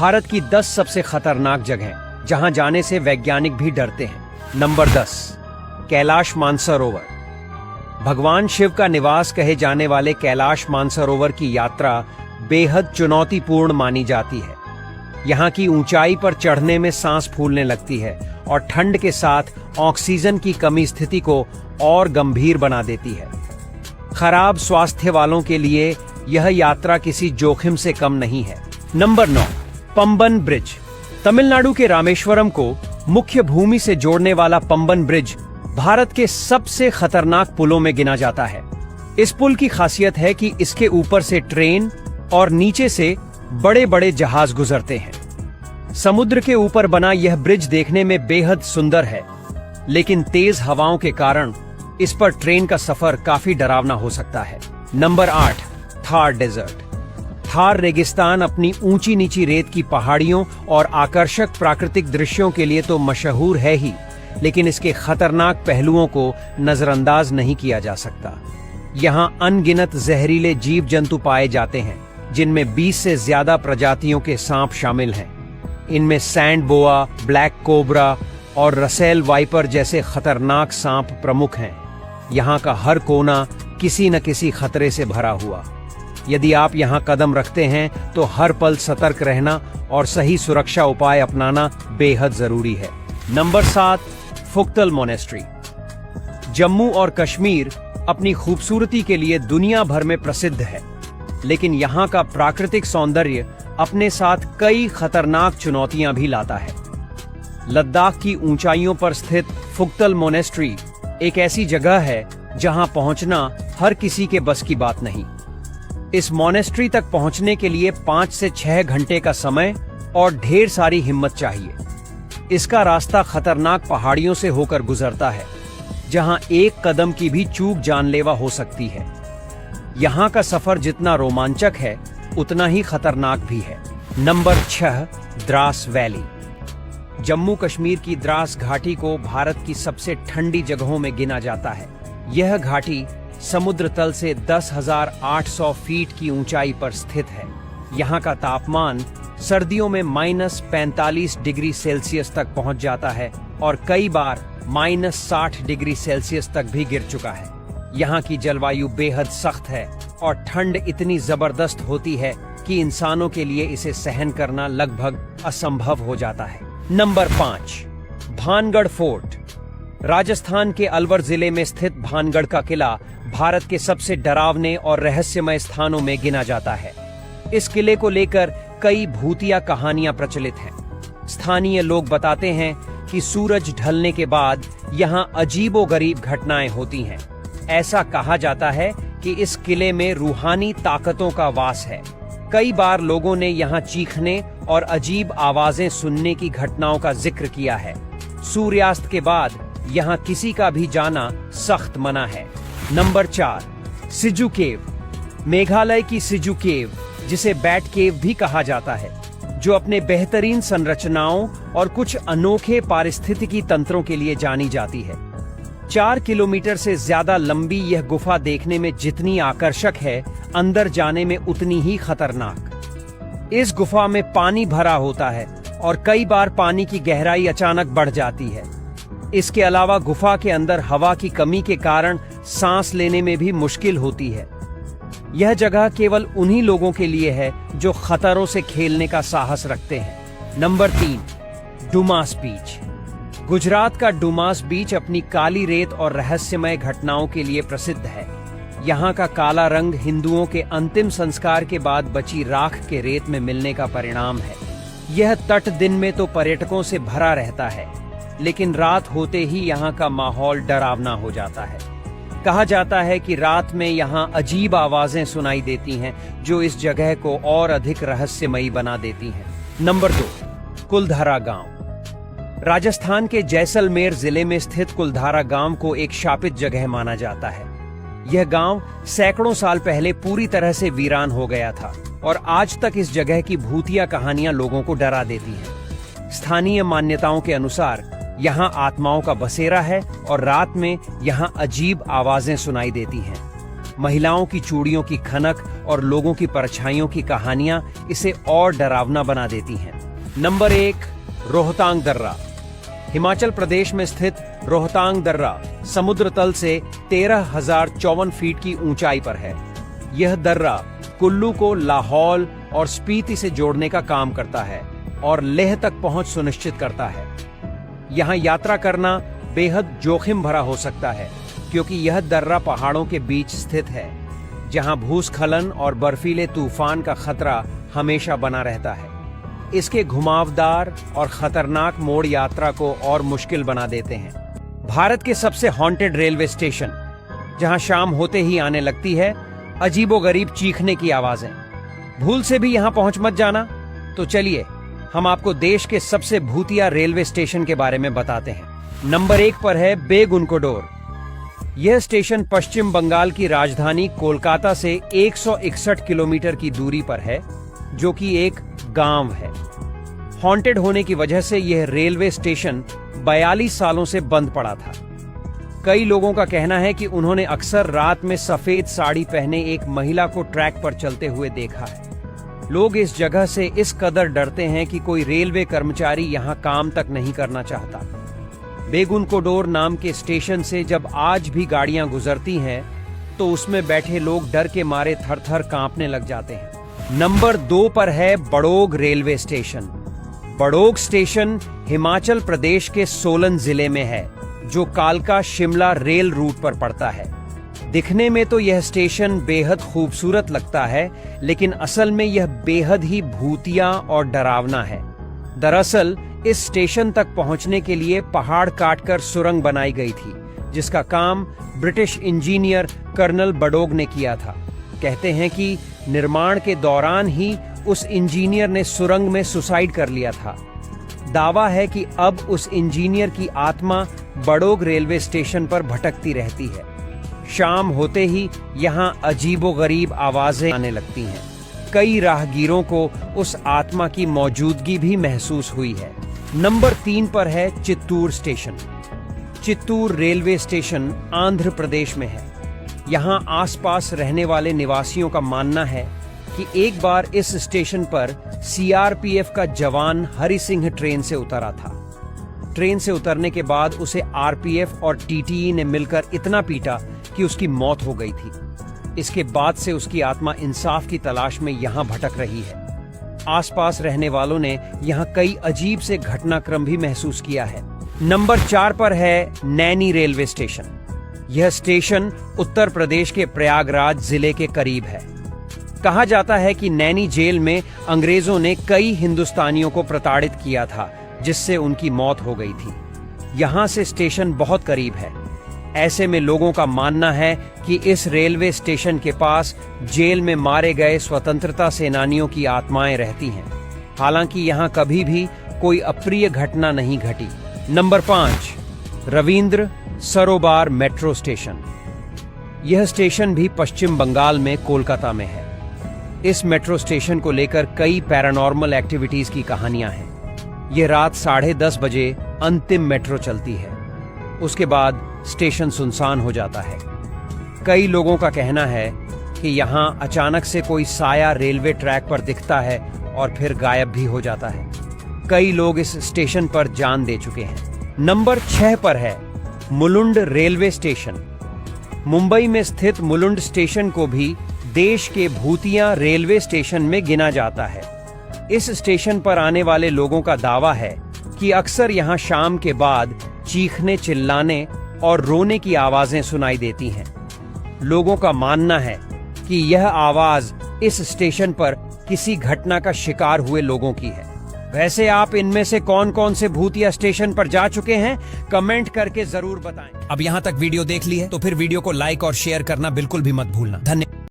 भारत की 10 सबसे खतरनाक जगहें जहां जाने से वैज्ञानिक भी डरते हैं। नंबर 10, कैलाश मानसरोवर। भगवान शिव का निवास कहे जाने वाले कैलाश मानसरोवर की यात्रा बेहद चुनौतीपूर्ण मानी जाती है। यहाँ की ऊंचाई पर चढ़ने में सांस फूलने लगती है और ठंड के साथ ऑक्सीजन की कमी स्थिति को और गंभीर बना देती है। खराब स्वास्थ्य वालों के लिए यह यात्रा किसी जोखिम से कम नहीं है। Number 9, Pamban bridge. तमिलनाडु के रामेश्वरम को मुख्य भूमि से जोड़ने वाला पंबन ब्रिज भारत के सबसे खतरनाक पुलों में गिना जाता है। इस पुल की खासियत है कि इसके ऊपर से ट्रेन और नीचे से बड़े बड़े जहाज गुजरते हैं। समुद्र के ऊपर बना यह ब्रिज देखने में बेहद सुंदर है, लेकिन तेज हवाओं के कारण इस पर ट्रेन का सफर काफी डरावना हो सकता है। Number 8, Thar desert. थार रेगिस्तान अपनी ऊंची नीची रेत की पहाड़ियों और आकर्षक प्राकृतिक दृश्यों के लिए तो मशहूर है ही, लेकिन इसके खतरनाक पहलुओं को नजरअंदाज नहीं किया जा सकता। यहाँ अनगिनत जहरीले जीव जंतु पाए जाते हैं, जिनमें 20 से ज्यादा प्रजातियों के सांप शामिल हैं। इनमें सैंड बोआ, ब्लैक कोबरा और रसेल वाइपर जैसे खतरनाक सांप प्रमुख हैं। यहाँ का हर कोना किसी न किसी खतरे से भरा हुआ। यदि आप यहाँ कदम रखते हैं तो हर पल सतर्क रहना और सही सुरक्षा उपाय अपनाना बेहद जरूरी है। Number 7, फुक्तल monastery. जम्मू और कश्मीर अपनी खूबसूरती के लिए दुनिया भर में प्रसिद्ध है, लेकिन यहाँ का प्राकृतिक सौंदर्य अपने साथ कई खतरनाक चुनौतियां भी लाता है। लद्दाख की ऊंचाइयों पर स्थित फुक्तल मोनेस्ट्री एक ऐसी जगह है जहां पहुंचना हर किसी के बस की बात नहीं। इस मोनेस्ट्री तक पहुंचने के लिए 5 से 6 घंटे का समय और ढेर सारी हिम्मत चाहिए। इसका रास्ता खतरनाक पहाड़ियों से होकर गुजरता है, जहां एक कदम की भी चूक जानलेवा हो सकती है। यहाँ का सफर जितना रोमांचक है उतना ही खतरनाक भी है। Number 6, Dras valley. जम्मू कश्मीर की द्रास घाटी को भारत की सबसे ठंडी जगहों में गिना जाता है। यह घाटी समुद्र तल से 10,800 फीट की ऊंचाई पर स्थित है। यहाँ का तापमान सर्दियों में -45 डिग्री सेल्सियस तक पहुंच जाता है और कई बार -60 डिग्री सेल्सियस तक भी गिर चुका है। यहाँ की जलवायु बेहद सख्त है और ठंड इतनी जबरदस्त होती है कि इंसानों के लिए इसे सहन करना लगभग असंभव हो जाता है। Number 5, Bhangarh fort. राजस्थान के अलवर जिले में स्थित भानगढ़ का किला भारत के सबसे डरावने और रहस्यमय स्थानों में गिना जाता है। इस किले को लेकर कई भूतिया कहानियां प्रचलित हैं। स्थानीय लोग बताते हैं कि सूरज ढलने के बाद यहाँ अजीबोगरीब घटनाएं होती हैं। ऐसा कहा जाता है कि इस किले में रूहानी ताकतों का वास है। कई बार लोगों ने यहाँ चीखने और अजीब आवाजें सुनने की घटनाओं का जिक्र किया है। सूर्यास्त के बाद यहाँ किसी का भी जाना सख्त मना है। नंबर 4, सिजू केव। मेघालय की सिजू केव, जिसे बैट केव भी कहा जाता है, जो अपने बेहतरीन संरचनाओं और कुछ अनोखे पारिस्थितिकी तंत्रों के लिए जानी जाती है। 4 किलोमीटर से ज्यादा लंबी यह गुफा देखने में जितनी आकर्षक है, अंदर जाने में उतनी ही खतरनाक। इस गुफा में पानी भरा होता है और कई बार पानी की गहराई अचानक बढ़ जाती है। इसके अलावा गुफा के अंदर हवा की कमी के कारण सांस लेने में भी मुश्किल होती है। यह जगह केवल उन्हीं लोगों के लिए है जो खतरों से खेलने का साहस रखते हैं। नंबर 3, डुमास बीच। गुजरात का डुमास बीच अपनी काली रेत और रहस्यमय घटनाओं के लिए प्रसिद्ध है। यहाँ का काला रंग हिंदुओं के अंतिम संस्कार के बाद बची राख के रेत में मिलने का परिणाम है। यह तट दिन में तो पर्यटकों से भरा रहता है, लेकिन रात होते ही यहाँ का माहौल डरावना हो जाता है। कहा जाता है कि रात में यहाँ अजीब आवाजें सुनाई देती हैं, जो इस जगह को और अधिक रहस्यमयी बना देती हैं। नंबर 2, कुलधारा गांव। राजस्थान के जैसलमेर जिले में स्थित कुलधारा गांव को एक शापित जगह माना जाता है। यह गांव सैकड़ों साल पहले पूरी तरह से वीरान हो गया था और आज तक इस जगह की भूतिया कहानियां लोगों को डरा देती हैं। स्थानीय मान्यताओं के अनुसार यहाँ आत्माओं का बसेरा है और रात में यहाँ अजीब आवाजें सुनाई देती हैं। महिलाओं की चूड़ियों की खनक और लोगों की परछाइयों की कहानियां इसे और डरावना बना देती हैं। नंबर 1, रोहतांग दर्रा। हिमाचल प्रदेश में स्थित रोहतांग दर्रा समुद्र तल से 13,054 फीट की ऊंचाई पर है। यह दर्रा कुल्लू को लाहौल और स्पीति से जोड़ने का काम करता है और लेह तक पहुंच सुनिश्चित करता है। यहां यात्रा करना बेहद जोखिम भरा हो सकता है क्योंकि यह दर्रा पहाड़ों के बीच स्थित है, जहां भूस्खलन और बर्फीले तूफान का खतरा हमेशा बना रहता है। इसके घुमावदार और खतरनाक मोड़ यात्रा को और मुश्किल बना देते हैं। भारत के सबसे हॉन्टेड रेलवे स्टेशन, जहां शाम होते ही आने लगती है अजीबोगरीब चीखने की आवाजें। भूल से भी यहां पहुंच मत जाना। तो चलिए हम आपको देश के सबसे भूतिया रेलवे स्टेशन के बारे में बताते हैं। नंबर 1 पर है बेगुनकोडोर। यह स्टेशन पश्चिम बंगाल की राजधानी कोलकाता से 161 किलोमीटर की दूरी पर है, जो कि एक गांव है। हॉन्टेड होने की वजह से यह रेलवे स्टेशन 42 सालों से बंद पड़ा था। कई लोगों का कहना है कि उन्होंने अक्सर रात में सफेद साड़ी पहने एक महिला को ट्रैक पर चलते हुए देखा है। लोग इस जगह से इस कदर डरते हैं कि कोई रेलवे कर्मचारी यहां काम तक नहीं करना चाहता। बेगुनकोडोर नाम के स्टेशन से जब आज भी गाड़ियां गुजरती हैं, तो उसमें बैठे लोग डर के मारे थर-थर कांपने लग जाते हैं। नंबर 2 पर है Barog railway station. Barog station Himachal Pradesh के सोलन जिले में है, जो कालका शिमला रेल रूट पर पड़ता है। दिखने में तो यह स्टेशन बेहद खूबसूरत लगता है, लेकिन असल में यह बेहद ही भूतिया और डरावना है। दरअसल इस स्टेशन तक पहुंचने के लिए पहाड़ काटकर सुरंग बनाई गई थी, जिसका काम ब्रिटिश इंजीनियर कर्नल बड़ोग ने किया था। कहते हैं कि निर्माण के दौरान ही उस इंजीनियर ने सुरंग में सुसाइड कर लिया था। दावा है कि अब उस इंजीनियर की आत्मा बड़ोग रेलवे स्टेशन पर भटकती रहती है। शाम होते ही यहां अजीबोगरीब आवाजें आने लगती हैं। कई राहगीरों को उस आत्मा की मौजूदगी भी महसूस हुई है। नंबर 3 पर है Chittoor station. Chittoor railway station Andhra Pradesh में है। यहां आसपास रहने वाले निवासियों का मानना है कि एक बार इस स्टेशन पर सीआरपीएफ का जवान हरि सिंह ट्रेन से उतरा था। ट्रेन से उतरने के बाद उसे आरपीएफ और टीटीई ने मिलकर इतना पीटा कि उसकी मौत हो गई थी। इसके बाद से उसकी आत्मा इंसाफ की तलाश में यहां भटक रही है। आसपास रहने वालों ने यहां कई अजीब से घटनाक्रम भी महसूस किया है। नंबर 4 पर है नैनी रेलवे स्टेशन। यह स्टेशन उत्तर प्रदेश के प्रयागराज जिले के करीब है। कहा जाता है कि नैनी जेल में अंग्रेजों ने कई हिंदुस्तानियों को प्रताड़ित किया था, जिससे उनकी मौत हो गई थी। यहां से स्टेशन बहुत करीब है। ऐसे में लोगों का मानना है कि इस रेलवे स्टेशन के पास जेल में मारे गए स्वतंत्रता सेनानियों की आत्माएं रहती हैं। हालांकि यहां कभी भी कोई अप्रिय घटना नहीं घटी। Number 5, Rabindra Sarobar metro station. यह स्टेशन भी पश्चिम बंगाल में कोलकाता में है। इस मेट्रो स्टेशन को लेकर कई पैरानॉर्मल एक्टिविटीज की कहानियां हैं। यह रात 10:30 बजे अंतिम मेट्रो चलती है। उसके बाद स्टेशन सुनसान हो जाता है। कई लोगों का कहना है कि यहां अचानक से कोई साया रेलवे ट्रैक पर दिखता है और फिर गायब भी हो जाता है। कई लोग इस स्टेशन पर जान दे चुके हैं। नंबर 6 पर है मुलुंड रेलवे स्टेशन। मुंबई में स्थित मुलुंड स्टेशन को भी देश के भूतिया रेलवे स्टेशन में गिना जाता है। इस स्टेशन पर आने वाले लोगों का दावा है कि अक्सर यहां शाम के बाद चीखने, चिल्लाने और रोने की आवाजें सुनाई देती हैं। लोगों का मानना है कि यह आवाज इस स्टेशन पर किसी घटना का शिकार हुए लोगों की है। वैसे आप इनमें से कौन-कौन से भूतिया स्टेशन पर जा चुके हैं, कमेंट करके जरूर बताएं। अब यहां तक वीडियो देख ली है तो फिर वीडियो को लाइक और शेयर करना बिल्कुल भी मत भूलना। धन्यवाद।